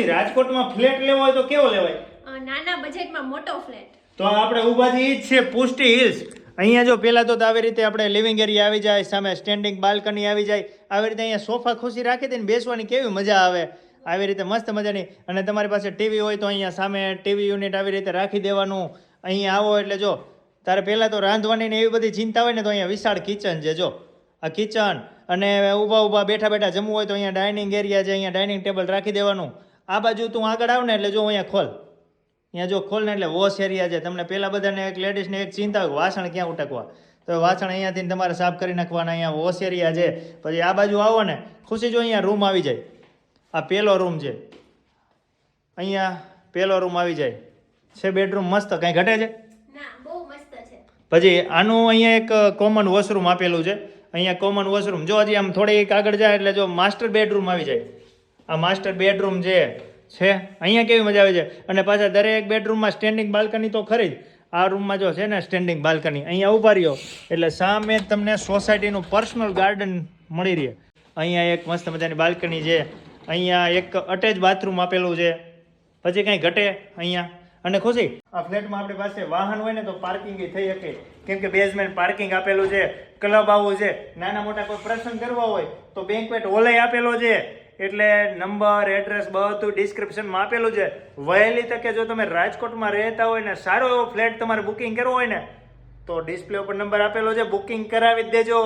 રાજકોટમાં ફ્લેટ લેવો હોય તો કેવો લેવાય? નાના બજેટમાં મોટો ફ્લેટ. તો આપણે ઊભા છીએ ઈ જ છે પુષ્ટિ હિલ્સ. અહીંયા જો પેલા તો આવી રીતે આપણે લિવિંગ એરિયા આવી જાય, સામે સ્ટેન્ડિંગ બાલ્કની આવી જાય, આવી રીતે અહીંયા સોફા ખુરશી રાખી દઈને બેસવાની કેવી મજા આવે, આવી રીતે મસ્ત મજાની. અને તમારી પાસે ટીવી હોય તો અહીંયા સામે ટીવી યુનિટ આવી રીતે રાખી દેવાનું. અહીંયા આવો એટલે જો તારે પહેલાં તો રાંધવાની ને એવી બધી ચિંતા હોય ને તો અહીંયા વિશાળ કિચન છે. જો આ કિચન, અને ઊભા બેઠા બેઠા જમવું હોય તો અહીંયા ડાઇનિંગ એરિયા છે, અહીંયા ડાઇનિંગ ટેબલ રાખી દેવાનું. આ બાજુ તું આગળ આવ ને એટલે જો અહીંયા ખોલ, અહીંયા જો ખોલ ને એટલે વોશ એરિયા છે. તમને પહેલાં બધાને એક લેડીઝને એક ચિંતા હોય વાસણ ક્યાં ઉટકવા, તો વાસણ અહીંયાથી તમારે સાફ કરી નાખવાના. અહીંયા વોશ એરિયા છે. પછી આ બાજુ આવો ને ખુશી જો અહીંયા રૂમ આવી જાય. આ પહેલો રૂમ છે, અહીંયા પહેલો રૂમ આવી જાય છે. બેડરૂમ મસ્ત, કાંઈ ઘટે છે? ના, બહુ મસ્ત છે. પછી આનું અહીંયા એક કોમન વોશરૂમ આપેલું છે. અહીંયા કોમન વોશરૂમ જો હજી આમ થોડીક આગળ જાય એટલે જો માસ્ટર બેડરૂમ આવી જાય. આ માસ્ટર બેડરૂમ છે. અહીંયા કેવી મજા આવે છે. અને પાછા દરેક બેડરૂમમાં સ્ટેન્ડિંગ બાલ્કની તો ખરી જ. આ રૂમમાં જો છે ને સ્ટેન્ડિંગ બાલ્કની, અહીંયા ઉભા રહ્યો એટલે સામે તમને સોસાયટીનું પર્સનલ ગાર્ડન મળી રહે. અહીંયા એક મસ્ત મજાની બાલ્કની છે. અહીંયા એક અટેચ બાથરૂમ આપેલું છે. પછી કંઈ ઘટે અહીંયા? અને ખુશી આ ફ્લેટમાં આપણી પાસે વાહન હોય ને તો પાર્કિંગ થઈ શકે, કેમ કે બેઝમેન્ટ પાર્કિંગ આપેલું છે. ક્લબ હાઉસ છે, નાના મોટા કોઈ પ્રસંગ કરવા હોય તો બેન્ક્વેટ હોલ આપેલો છે. એટલે નંબર એડ્રેસ બધું ડિસ્ક્રિપ્શનમાં આપેલું છે. વહેલી તકે જો તમે રાજકોટમાં રહેતા હોય ને સારો એવો ફ્લેટ તમારે બુકિંગ કરવો હોય ને તો ડિસ્પ્લે ઉપર નંબર આપેલો છે, બુકિંગ કરાવી જ દેજો.